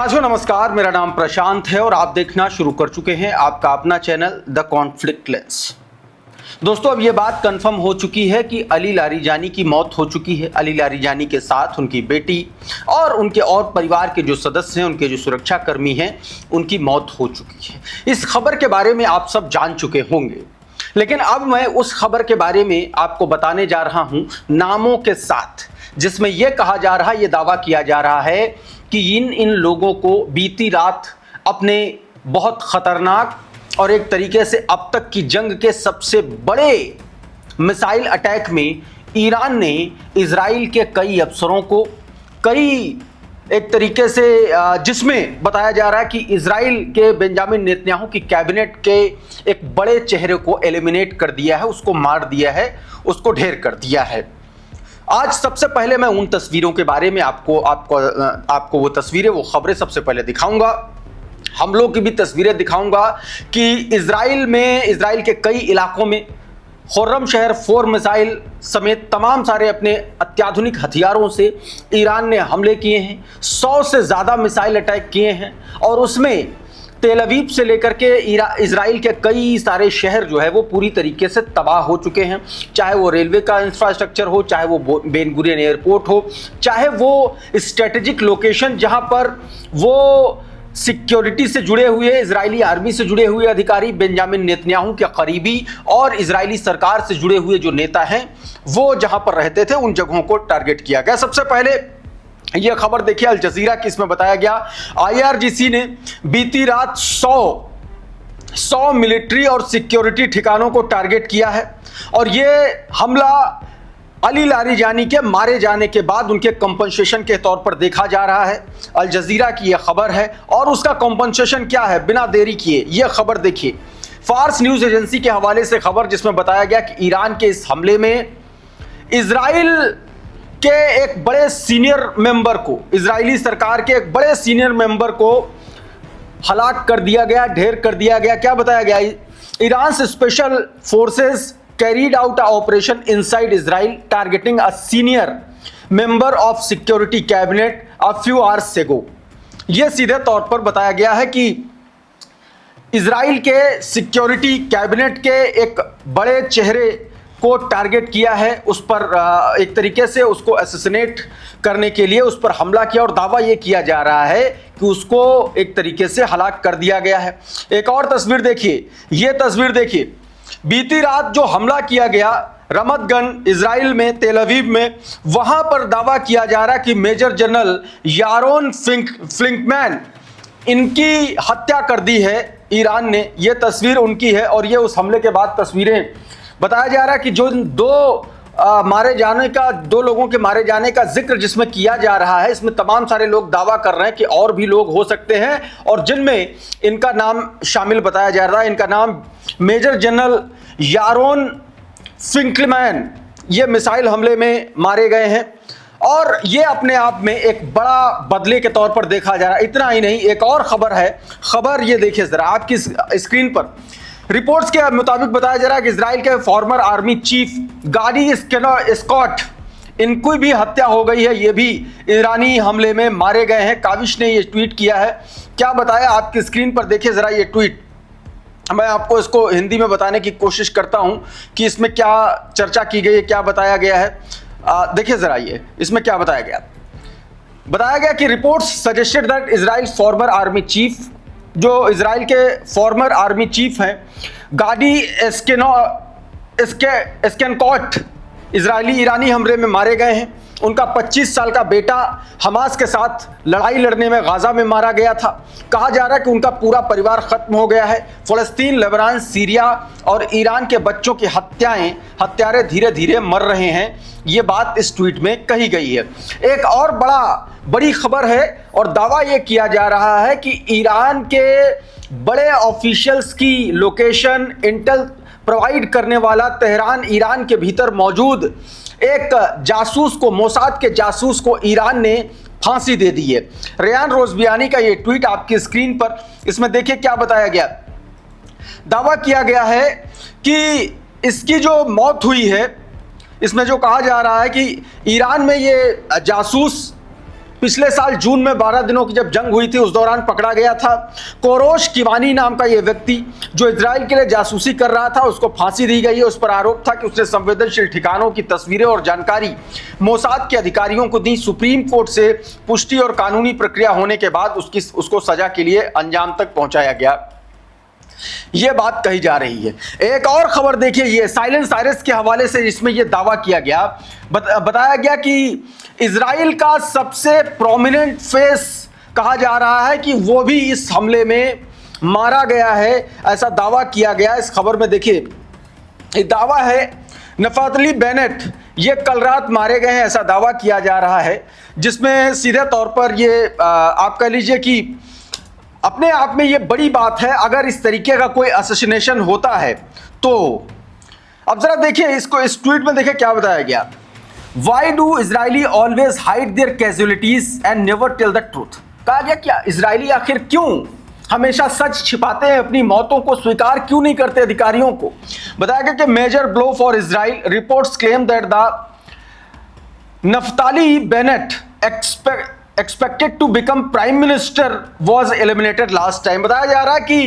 साथियों नमस्कार, मेरा नाम प्रशांत है और आप देखना शुरू कर चुके हैं आपका अपना चैनल द कॉन्फ्लिक्ट लेंस। दोस्तों, अब ये बात कंफर्म हो चुकी है कि अली लारीजानी की मौत हो चुकी है। अली लारीजानी के साथ उनकी बेटी और उनके और परिवार के जो सदस्य हैं, उनके जो सुरक्षाकर्मी हैं, उनकी मौत हो चुकी है। इस खबर के बारे में आप सब जान चुके होंगे, लेकिन अब मैं उस खबर के बारे में आपको बताने जा रहा हूं नामों के साथ, जिसमें यह कहा जा रहा है, यह दावा किया जा रहा है कि इन लोगों को बीती रात अपने बहुत खतरनाक और एक तरीके से अब तक की जंग के सबसे बड़े मिसाइल अटैक में ईरान ने इजराइल के कई अफसरों को, एक तरीके से जिसमें बताया जा रहा है कि इजराइल के बेंजामिन नेतन्याहू की कैबिनेट के एक बड़े चेहरे को एलिमिनेट कर दिया है, उसको मार दिया है, उसको ढेर कर दिया है। आज सबसे पहले मैं उन तस्वीरों के बारे में आपको वो तस्वीरें, वो खबरें सबसे पहले दिखाऊंगा। हमलों की भी तस्वीरें दिखाऊंगा कि इजराइल के कई इलाकों में खुर्रम शहर 4 मिसाइल समेत तमाम सारे अपने अत्याधुनिक हथियारों से ईरान ने हमले किए हैं। 100 से ज़्यादा मिसाइल अटैक किए हैं और उसमें तेल अवीव से लेकर के इजराइल के कई सारे शहर जो है वो पूरी तरीके से तबाह हो चुके हैं। चाहे वो रेलवे का इंफ्रास्ट्रक्चर हो, चाहे वो बेन गुरियन एयरपोर्ट हो, चाहे वो स्ट्रेटेजिक लोकेशन जहां पर वो सिक्योरिटी से जुड़े हुए, इजरायली आर्मी से जुड़े हुए अधिकारी, बेंजामिन नेतन्याहू के करीबी और इजरायली सरकार से जुड़े हुए जो नेता हैं, वो जहां पर रहते थे, उन जगहों को टारगेट किया गया। सबसे पहले यह खबर देखिए अल जजीरा की, इसमें बताया गया आईआरजीसी ने बीती रात 100 मिलिट्री और सिक्योरिटी ठिकानों को टारगेट किया है और यह हमला अली लारीजानी के मारे जाने के बाद उनके कंपनसेशन के तौर पर देखा जा रहा है। अल जजीरा की यह खबर है और उसका कंपनसेशन क्या है, बिना देरी किए यह खबर देखिए। फार्स न्यूज एजेंसी के हवाले से खबर, जिसमें बताया गया कि ईरान के इस हमले में इजराइल के एक बड़े सीनियर मेंबर को, इजरायली सरकार के एक बड़े सीनियर मेंबर को हलाक कर दिया गया, ढेर कर दिया गया। क्या बताया गया, Iran special forces carried out operation inside Israel targeting a senior member of security cabinet a few hours एगो। यह सीधे तौर पर बताया गया है कि इजराइल के सिक्योरिटी कैबिनेट के एक बड़े चेहरे को टारगेट किया है, उस पर एक तरीके से उसको असैसिनेट करने के लिए उस पर हमला किया और दावा यह किया जा रहा है कि उसको एक तरीके से हलाक कर दिया गया है। एक और तस्वीर देखिए, यह तस्वीर देखिए, बीती रात जो हमला किया गया रमत गन इजराइल में, तेल अवीव में, वहां पर दावा किया जा रहा है कि मेजर जनरल यारोन फ्लिंकमैन, इनकी हत्या कर दी है ईरान ने। यह तस्वीर उनकी है और यह उस हमले के बाद तस्वीरें। बताया जा रहा है कि जो दो लोगों के मारे जाने का जिक्र जिसमें किया जा रहा है, इसमें तमाम सारे लोग दावा कर रहे हैं कि और भी लोग हो सकते हैं और जिनमें इनका नाम शामिल बताया जा रहा है। इनका नाम मेजर जनरल यारोन फ्लिंकमैन, ये मिसाइल हमले में मारे गए हैं और ये अपने आप में एक बड़ा बदले के तौर पर देखा जा रहा है। इतना ही नहीं, एक और खबर है, खबर ये देखिए जरा आपकी स्क्रीन पर। रिपोर्ट्स के मुताबिक बताया जा रहा है कि इजराइल के फॉर्मर आर्मी चीफ गाडी स्कॉट, इनकी भी हत्या हो गई है, ये भी ईरानी हमले में मारे गए हैं। काविश ने ये ट्वीट किया है। क्या बताया, आपकी स्क्रीन पर देखिए जरा ये ट्वीट। मैं आपको इसको हिंदी में बताने की कोशिश करता हूं कि इसमें क्या चर्चा की गई है, क्या बताया गया है। देखिए जरा ये इसमें क्या बताया गया। बताया गया कि reports suggested that Israel farmer army chief, जो इजराइल के फॉर्मर आर्मी चीफ हैं गाडी स्कैनकॉट, ईरानी हमले में मारे गए हैं। उनका 25 साल का बेटा हमास के साथ लड़ाई लड़ने में गाजा में मारा गया था। कहा जा रहा है कि उनका पूरा परिवार खत्म हो गया है। फ़लस्तीन, लेबनान, सीरिया और ईरान के बच्चों की हत्यारे धीरे धीरे मर रहे हैं। ये बात इस ट्वीट में कही गई है। एक और बड़ी खबर है और दावा यह किया जा रहा है कि ईरान के बड़े ऑफिशियल्स की लोकेशन इंटेल प्रोवाइड करने वाला तेहरान, ईरान के भीतर मौजूद एक जासूस को, मोसाद के जासूस को ईरान ने फांसी दे दी है। रेयान रोज़बियानी का ये ट्वीट आपकी स्क्रीन पर, इसमें देखिए क्या बताया गया। दावा किया गया है कि इसकी जो मौत हुई है, इसमें जो कहा जा रहा है कि ईरान में ये जासूस पिछले साल जून में 12 दिनों की जब जंग हुई थी उस दौरान पकड़ा गया था। कोरोश किवानी नाम का यह व्यक्ति जो इजराइल के लिए जासूसी कर रहा था, उसको फांसी दी गई है। उस पर आरोप था कि उसने संवेदनशील ठिकानों की तस्वीरें और जानकारी मोसाद के अधिकारियों को दी। सुप्रीम कोर्ट से पुष्टि और कानूनी प्रक्रिया होने के बाद उसको सजा के लिए अंजाम तक पहुंचाया गया, ये बात कही जा रही है। एक और खबर देखिए, ये साइलेंस साइरस के हवाले से, इसमें यह दावा किया गया, बताया गया कि इजराइल का सबसे प्रोमिनेंट फेस कहा जा रहा है कि वो भी इस हमले में मारा गया है, ऐसा दावा किया गया। इस खबर में देखिए, ये दावा है नफतली बेनेट, ये कल रात मारे गए हैं, ऐसा दावा किया जा रहा है, जिसमें सीधे तौर पर ये आप कह लीजिए कि अपने आप में ये बड़ी बात है। अगर इस तरीके का कोई असैसिनेशन होता है तो अब जरा देखिए इसको, इस ट्वीट में देखिए क्या बताया गया। Why do Israeli always hide their casualties and never tell the truth. कहा गया क्या इजरायली आखिर क्यों हमेशा सच छिपाते हैं, अपनी मौतों को स्वीकार क्यों नहीं करते अधिकारियों को। बताया गया कि major blow for Israel, reports claim that the Naftali Bennett expected to become prime minister was eliminated last time। बताया जा रहा है कि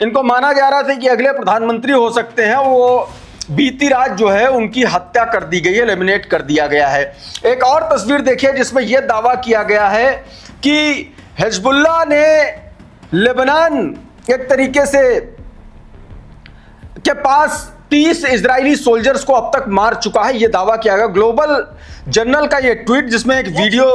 इनको माना जा रहा था कि अगले प्रधानमंत्री हो सकते हैं, वो बीती रात जो है उनकी हत्या कर दी गई है, एलिमिनेट कर दिया गया है। एक और तस्वीर देखिए जिसमें यह दावा किया गया है कि हिजबुल्लाह ने लेबनान एक तरीके से के पास 30 इजरायली सोल्जर्स को अब तक मार चुका है, यह दावा किया गया। ग्लोबल जर्नल का यह ट्वीट जिसमें एक वीडियो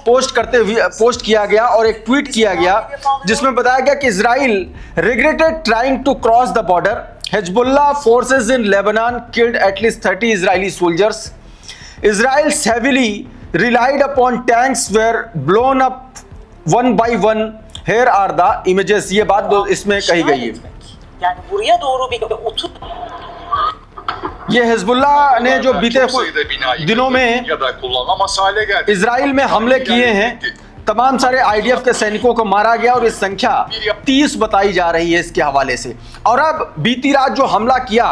पोस्ट किया गया और एक ट्वीट किया गया जिसमें बताया गया कि Israel regretted trying to cross the border, Hezbollah forces in Lebanon killed at least 30 Israeli soldiers, Israel heavily relied upon tanks were blown up one by one, here are the images। ये बात इसमें कही गई है। ये हिजबुल्लाह ने जो बीते दिनों में इजराइल में हमले किए हैं, तमाम सारे आईडीएफ के सैनिकों को मारा गया और इस संख्या 30 बताई जा रही है इसके हवाले से। और अब बीती रात जो हमला किया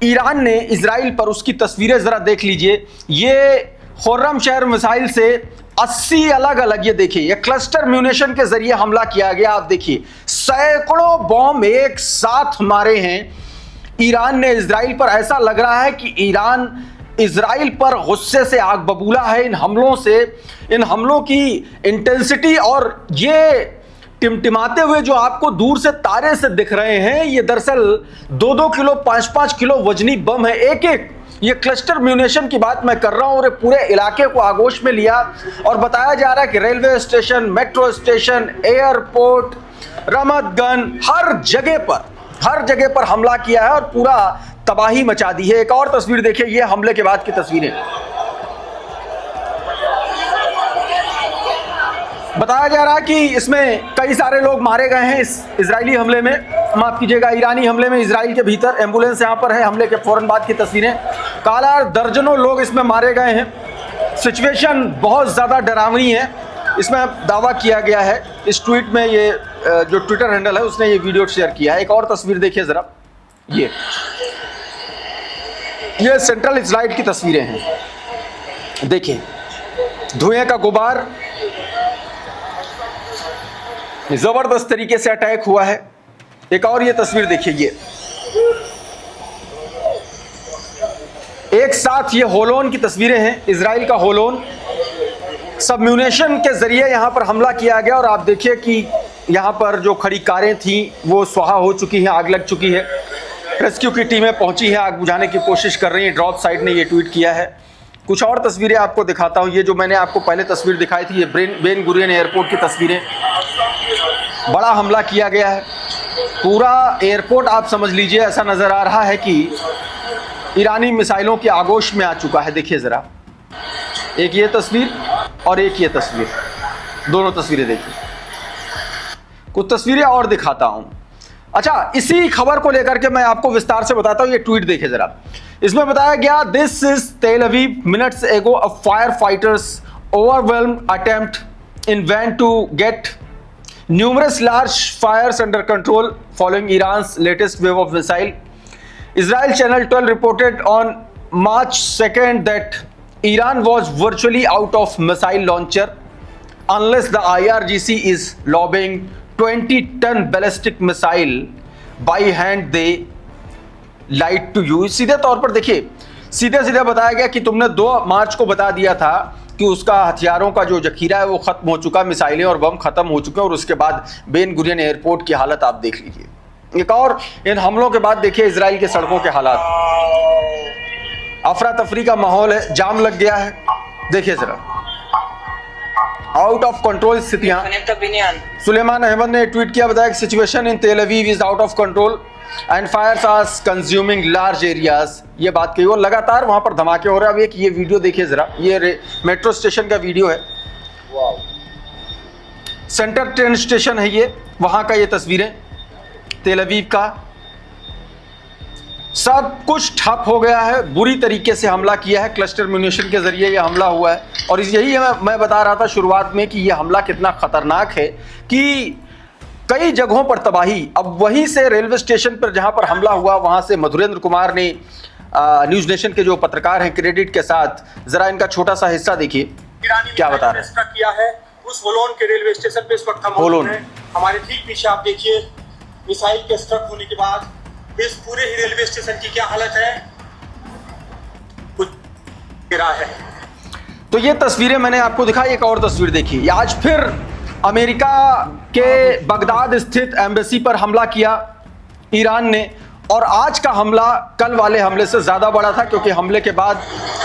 ईरान ने इजराइल पर, उसकी तस्वीरें जरा देख लीजिए। ये खुर्रम शहर मिसाइल से 80 अलग अलग, ये देखिए, ये क्लस्टर म्यूनिशन के जरिए हमला किया गया। आप देखिए सैकड़ों बॉम्ब एक साथ मारे हैं ईरान ने इजराइल पर। ऐसा लग रहा है कि ईरान इजराइल पर गुस्से से आग बबूला है इन हमलों से, इन हमलों की इंटेंसिटी। और ये टिमटिमाते हुए जो आपको दूर से तारे से दिख रहे हैं, ये दरअसल 2-2 किलो 5-5 किलो वजनी बम है एक एक। ये क्लस्टर म्यूनिशन की बात मैं कर रहा हूं और पूरे इलाके को आगोश में लिया। और बताया जा रहा है कि railway station, metro station, airport, Ramat Gan, हर जगह पर हमला किया है और पूरा तबाही मचा दी है। एक और तस्वीर देखिए, ये हमले के बाद की तस्वीरें। बताया जा रहा है कि इसमें कई सारे लोग मारे गए हैं इस इजरायली हमले में, माफ कीजिएगा ईरानी हमले में। इजराइल के भीतर एम्बुलेंस यहां पर है, हमले के फौरन बाद की तस्वीरें। काला दर्जनों लोग इसमें मारे गए हैं। सिचुएशन बहुत ज्यादा डरावनी है, इसमें दावा किया गया है। इस ट्वीट में ये जो ट्विटर हैंडल है उसने ये वीडियो शेयर किया है। एक और तस्वीर देखिए जरा, ये सेंट्रल इजराइल की तस्वीरें हैं। देखिए धुएं का गुबार, जबरदस्त तरीके से अटैक हुआ है। एक और ये तस्वीर देखिए, ये एक साथ ये होलोन की तस्वीरें हैं, इजराइल का होलोन। सबम्यूनेशन के जरिए यहां पर हमला किया गया और आप देखिए कि यहां पर जो खड़ी कारें थी वो स्वाहा हो चुकी हैं, आग लग चुकी है। रेस्क्यू की टीमें पहुंची हैं, आग बुझाने की कोशिश कर रही हैं। ड्रॉप साइट ने ये ट्वीट किया है। कुछ और तस्वीरें आपको दिखाता हूं। ये जो मैंने आपको पहले तस्वीर दिखाई थी, ये बेन गुरियन एयरपोर्ट की तस्वीरें। बड़ा हमला किया गया है, पूरा एयरपोर्ट आप समझ लीजिए ऐसा नजर आ रहा है कि ईरानी मिसाइलों के आगोश में आ चुका है। देखिए जरा, एक ये तस्वीर और एक ये तस्वीर, दोनों तस्वीरें देखिए। कुछ तस्वीरें और दिखाता हूं। अच्छा, इसी खबर को लेकर के मैं आपको विस्तार से बताता हूं। ये ट्वीट देखिए जरा, इसमें बताया गया, दिस इज तेल Aviv minutes ago a fire fighters overwhelmed attempt in vain to get numerous large fires under control following Iran's latest wave of missile. Israel Channel 12 reported on March 2nd that Iran was virtually out of missile launcher. unless the IRGC is lobbing 20-ton ballistic missile by hand they lied to you। सीधे तौर पर देखिए, सीधे सीधे बताया गया कि तुमने 2 मार्च को बता दिया था कि उसका हथियारों का जो जखीरा है वो खत्म हो चुका, मिसाइलें और बम खत्म हो चुके हैं। और उसके बाद बेन गुरियन एयरपोर्ट की हालत आप देख लीजिए। एक और इन हमलों के बाद देखिए इजराइल के सड़कों के हालात, अफरा तफरी का माहौल है, जाम लग गया है। देखिए जरा, आउट ऑफ कंट्रोल स्थितियां। सुलेमान अहमद ने ट्वीट किया, बताया कि situation in Tel Aviv is out of control and fires are consuming large areas. ये बात कही और लगातार वहां पर धमाके हो रहे हैं। अब एक ये वीडियो देखिए जरा, ये मेट्रो स्टेशन का वीडियो है, सेंटर ट्रेन स्टेशन है ये, वहां का ये तस्वीरें तेल अवीव का। सब कुछ ठप हो गया है, बुरी तरीके से हमला किया है, क्लस्टर म्यूनिशन के जरिए यह हमला हुआ है। और यही मैं बता रहा था शुरुआत में कि यह हमला कितना खतरनाक है कि कई जगहों पर तबाही। अब वहीं से रेलवे स्टेशन पर जहां पर हमला हुआ, वहां से मधुरेंद्र कुमार ने न्यूज नेशन के जो पत्रकार हैं क्रेडिट के साथ, जरा इनका छोटा सा हिस्सा देखिए क्या बता रहे हैं। किया है उस होलोन के रेलवे स्टेशन पे इस वक्त हम मौजूद हैं। हमारे ठीक पीछे आप देखिए मिसाइल के स्ट्रक होने के बाद इस पूरे ही रेलवे स्टेशन की क्या हालत है, कुछ गिरा है। तो ये तस्वीरें मैंने आपको दिखाई। एक और तस्वीर देखिए, आज फिर अमेरिका के बगदाद स्थित एम्बेसी पर हमला किया ईरान ने। और आज का हमला कल वाले हमले से ज़्यादा बड़ा था, क्योंकि हमले के बाद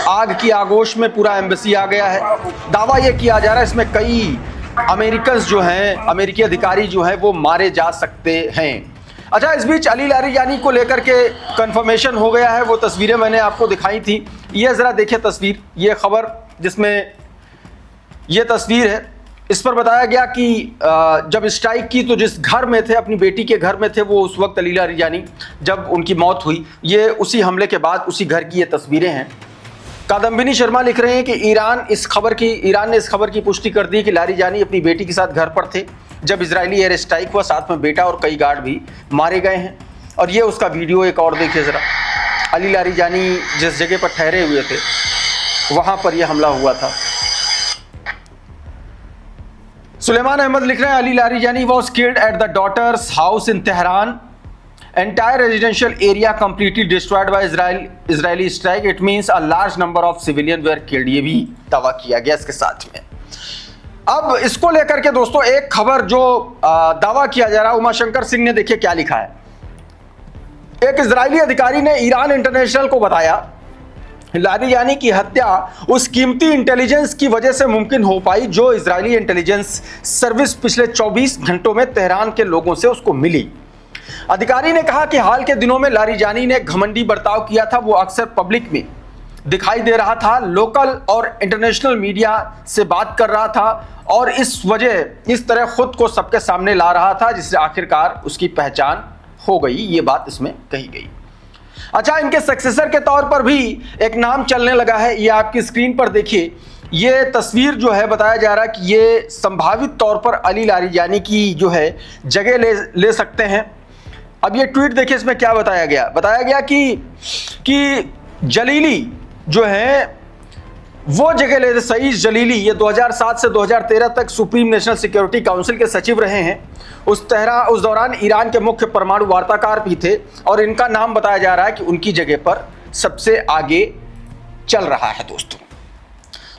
आग की आगोश में पूरा एम्बेसी आ गया है। दावा यह किया जा रहा है इसमें कई अमेरिकन जो हैं, अमेरिकी अधिकारी जो हैं वो मारे जा सकते हैं। अच्छा, इस बीच अली लारिजानी को लेकर के कंफर्मेशन हो गया है। वो तस्वीरें मैंने आपको दिखाई थी, ये ज़रा देखिए तस्वीर, ये खबर जिसमें ये तस्वीर है, इस पर बताया गया कि जब स्ट्राइक की तो जिस घर में थे, अपनी बेटी के घर में थे वो उस वक्त अली लारिजानी, जब उनकी मौत हुई, ये उसी हमले के बाद उसी घर की ये तस्वीरें हैं। कादम्बिनी शर्मा लिख रहे हैं कि ईरान ने इस खबर की पुष्टि कर दी कि लारिजानी अपनी बेटी के साथ घर पर थे जब इजरायली एयर स्ट्राइक हुआ, साथ में बेटा और कई गार्ड भी मारे गए हैं। और ये उसका वीडियो एक और देखिए ज़रा, अली लारिजानी जिस जगह पर ठहरे हुए थे वहाँ पर यह हमला हुआ था। सुलेमान अहमद लिख रहे हैं, Ali Larijani was killed at the daughter's house in Tehran, entire residential area completely destroyed by Israeli strike, it means a large number of civilian were killed. ये भी दावा किया गया इसके साथ में। अब इसको लेकर के दोस्तों एक खबर जो दावा किया जा रहा है, उमाशंकर सिंह ने देखिए क्या लिखा है। एक इजरायली अधिकारी ने ईरान इंटरनेशनल को बताया लारिजानी की हत्या उस कीमती इंटेलिजेंस की वजह से मुमकिन हो पाई जो इजरायली इंटेलिजेंस सर्विस पिछले 24 घंटों में तेहरान के लोगों से उसको मिली। अधिकारी ने कहा कि हाल के दिनों में लारिजानी ने घमंडी बर्ताव किया था, वो अक्सर पब्लिक में दिखाई दे रहा था, लोकल और इंटरनेशनल मीडिया से बात कर रहा था और इस वजह इस तरह खुद को सबके सामने ला रहा था, जिससे आखिरकार उसकी पहचान हो गई। ये बात इसमें कही गई। अच्छा, इनके सक्सेसर के तौर पर भी एक नाम चलने लगा है। ये आपकी स्क्रीन पर देखिए, ये तस्वीर जो है बताया जा रहा है कि ये संभावित तौर पर अली लारिजानी की जो है जगह ले सकते हैं। अब ये ट्वीट देखिए, इसमें क्या बताया गया कि जलीली जो है वो जगह ले, सईद जलीली, ये 2007 से 2013 तक सुप्रीम नेशनल सिक्योरिटी काउंसिल के सचिव रहे हैं। उस दौरान ईरान के मुख्य परमाणु वार्ताकार भी थे और इनका नाम बताया जा रहा है कि उनकी जगह पर सबसे आगे चल रहा है दोस्तों।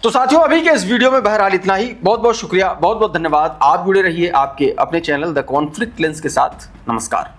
तो साथियों, अभी के इस वीडियो में बहरहाल इतना ही। बहुत बहुत शुक्रिया, बहुत बहुत धन्यवाद। आप जुड़े रहिए आपके अपने चैनल द कॉन्फ्लिक्ट लेंस के साथ। नमस्कार।